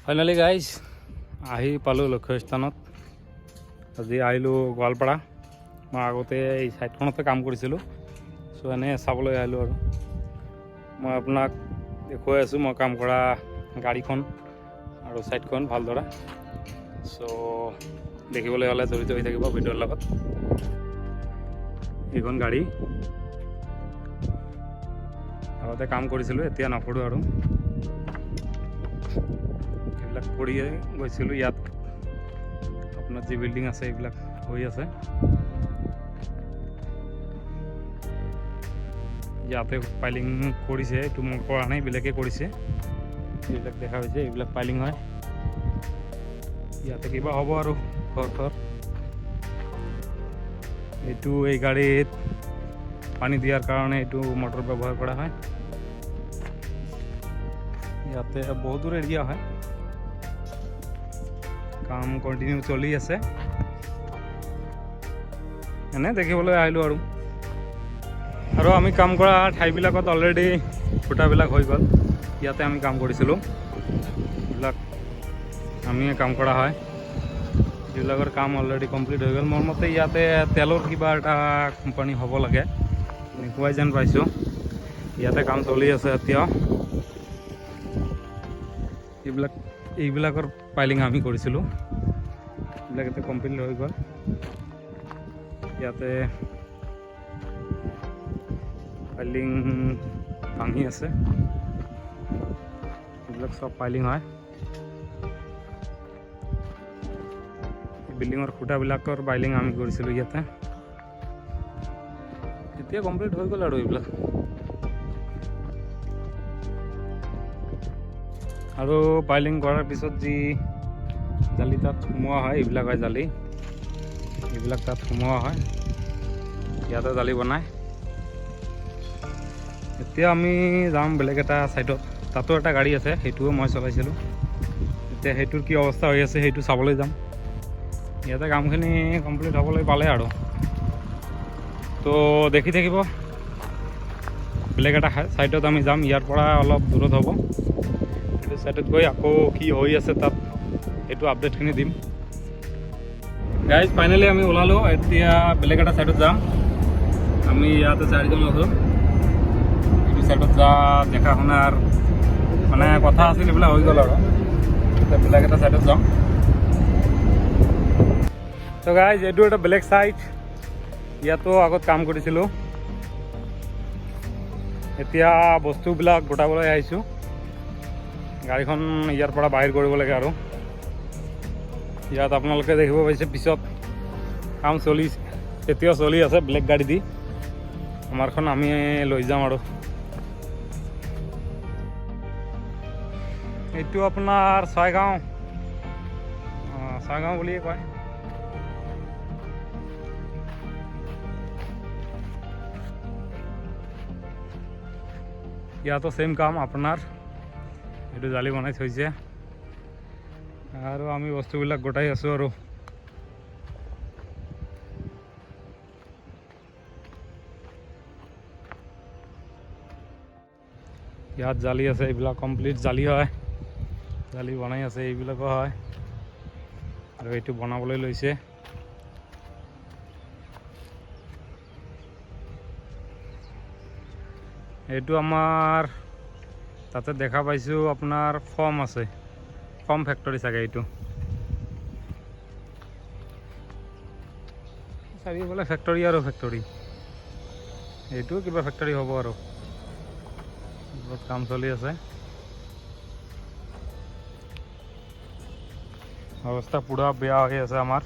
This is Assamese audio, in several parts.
ফাইনালি গাইজ আহি পালোঁ লক্ষ্যস্থানত। আজি আহিলোঁ গোৱালপাৰা। মই আগতে এই ছাইডখনতে কাম কৰিছিলোঁ, চ' এনেই চাবলৈ আহিলোঁ আৰু মই আপোনাক দেখুৱাই আছোঁ মই কাম কৰা গাড়ীখন আৰু ছাইডখন ভালদৰে। চ' দেখিবলৈ হ'লে জড়িত হৈ থাকিব ভিডিঅ'ৰ লগত। এইখন গাড়ী আগতে কাম কৰিছিলোঁ, এতিয়া নকৰোঁ আৰু এইবিলাক কৰিয়ে গৈছিলোঁ। ইয়াত আপোনাৰ যি বিল্ডিং আছে এইবিলাক হৈ আছে, ইয়াতে পাইলিং কৰিছে। এইটো মই কৰা নাই, বেলেগে কৰিছে। এইবিলাক দেখা হৈছে, এইবিলাক পাইলিং হয়। ইয়াতে কিবা হ'ব আৰু ঘৰ এইটো এই গাড়ীত পানী দিয়াৰ কাৰণে এইটো মটৰ ব্যৱহাৰ কৰা হয়। ইয়াতে বহুত দূৰ এৰিয়া হয়, কাম কণ্টিনিউ চলি আছে। এনে দেখিবলৈ আহিলোঁ আৰু আমি কাম কৰা ঠাইবিলাকত অলৰেডি খুঁটাবিলাক হৈ গ'ল। ইয়াতে আমি কাম কৰিছিলোঁ, এইবিলাক আমিয়ে কাম কৰা হয়। যিবিলাকৰ কাম অলৰেডি কমপ্লিট হৈ গ'ল। মোৰ মতে ইয়াতে তেলৰ কিবা এটা কোম্পানী হ'ব লাগে, এনেকুৱাই যেন পাইছোঁ। ইয়াতে কাম চলি আছে এতিয়াও। এইবিলাকৰ পাইলিং আমি কৰিছিলোঁ, এইবিলাক এতিয়া কমপ্লিট হৈ গ'ল। ইয়াতে পাইলিং ভাঙি আছে, এইবিলাক চব পাইলিং হয়। বিল্ডিঙৰ খুঁটাবিলাকৰ পাইলিং আমি কৰিছিলোঁ ইয়াতে। এতিয়া কমপ্লিট হৈ গ'ল আৰু এইবিলাক। আৰু পাইলিং কৰাৰ পিছত যি জালি তাত সোমোৱা হয়, এইবিলাক হয় জালি, এইবিলাক তাত সোমোৱা হয়। ইয়াতে জালি বনায়। এতিয়া আমি যাম বেলেগ এটা ছাইডত, তাতো এটা গাড়ী আছে, সেইটোও মই চলাইছিলোঁ। এতিয়া সেইটোৰ কি অৱস্থা হৈ আছে সেইটো চাবলৈ যাম। ইয়াতে কামখিনি কমপ্লিট হ'বলৈ পালে আৰু তো দেখি থাকিব। বেলেগ এটা ছাইডত আমি যাম, ইয়াৰ পৰা অলপ দূৰত হ'ব। সেইটো ছাইডত গৈ আকৌ কি হৈ আছে তাত সেইটো আপডেটখিনি দিম। গাইজ ফাইনেলি আমি ওলালোঁ, এতিয়া বেলেগ এটা ছাইডত যাম। আমি ইয়াতে চাৰিজন আছোঁ। এইটো ছাইডত যা দেখা শুনাৰ মানে কথা আছিল, এইবিলাক হৈ গ'ল আৰু এতিয়া বেলেগ এটা ছাইডত যাম। তো গাইজ এইটো এটা বেলেগ ছাইড, ইয়াতো আগত কাম কৰিছিলোঁ। এতিয়া বস্তুবিলাক গোটাবলৈ আহিছোঁ। গাড়ীখন ইয়াৰ পৰা বাহিৰ কৰিব লাগে আৰু ইয়াত আপোনালোকে দেখিব পাইছে পিছত কাম এতিয়াও চলি আছে। বেলেগ গাড়ী দি আমাৰখন আমি লৈ যাম আৰু এইটো আপোনাৰ ছয়গাঁও বুলিয়ে কয়। ইয়াতো সেম কাম আপোনাৰ, এইটো জালি বনাই থৈছে আৰু আমি বস্তুবিলাক গোটাই আছোঁ। আৰু ইয়াত জালি আছে, এইবিলাক কমপ্লিট জালি হয়, জালি বনাই আছে, এইবিলাকো হয়। আৰু এইটো বনাবলৈ লৈছে। এইটো আমাৰ তাতে দেখা পাইছোঁ আপোনাৰ ফৰ্ম আছে, ফৰ্ম ফেক্টৰী চাগে। এইটো চাৰিওফালে ফেক্টৰী আৰু ফেক্টৰী, এইটো কিবা ফেক্টৰী হ'ব আৰু বহুত কাম চলি আছে। অৱস্থা পুৰা বেয়া হৈ আছে আমাৰ।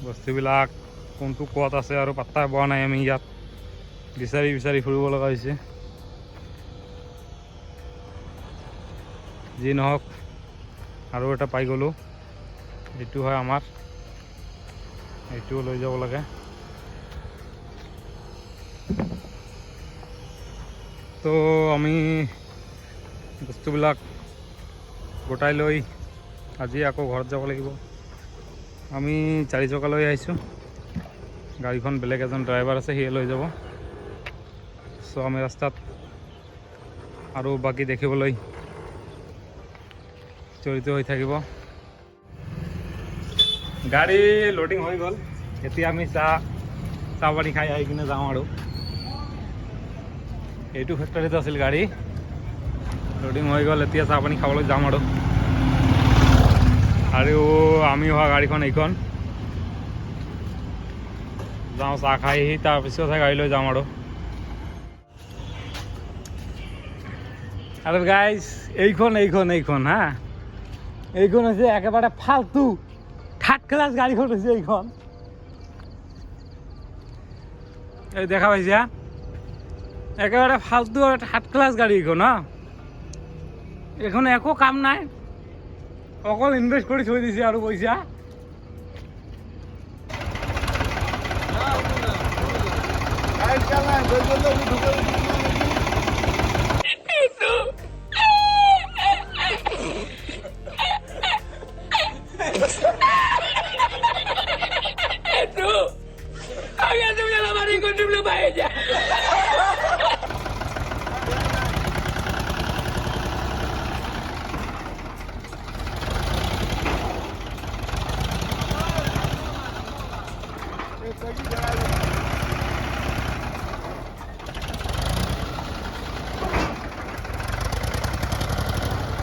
বস্তুবিলাক কোনটো ক'ত আছে আৰু পাত্তা পোৱা নাই। আমি ইয়াত বিচাৰি ফুৰিব লগা হৈছে। যি নহওক আৰু এটা পাই গ'লোঁ, এইটো হয় আমাৰ, এইটোও লৈ যাব লাগে। তো আমি বস্তুবিলাক গোটাই লৈ আজি আকৌ ঘৰত যাব লাগিব। আমি 4 চকা লৈ আহিছোঁ, গাড়ীখন বেলেগ এজন ড্ৰাইভাৰ আছে, সিয়ে লৈ যাব। চ' আমি ৰাস্তাত আৰু বাকী দেখিবলৈ জড়িত হৈ থাকিব। গাড়ী লোডিং হৈ গ'ল, এতিয়া আমি চাহ পানী খাই আহি কিনে যাওঁ আৰু। এইটো ফেক্টৰীত আছিল গাড়ী, লোডিং হৈ গ'ল, এতিয়া চাহ পানী খাবলৈ যাম আৰু আমি অহা গাড়ীখন এইখন যাওঁ, চাহ খাই আহি তাৰপিছতহে গাড়ী লৈ যাম আৰু গাইজ এইখন হা, এইখন হৈছে একেবাৰে ফাল্টু থাৰ্ড ক্লাছ গাড়ীখন হৈছে এইখন। এই দেখা পাইছা, একেবাৰে ফাল্টু আৰু থাৰ্ড ক্লাছ গাড়ী এইখন হা। এইখন একো কাম নাই, অকল ইনভেষ্ট কৰি থৈ দিছে আৰু পইচা।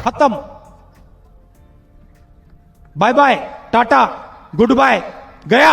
खत्म, bye bye, tata, goodbye, गया।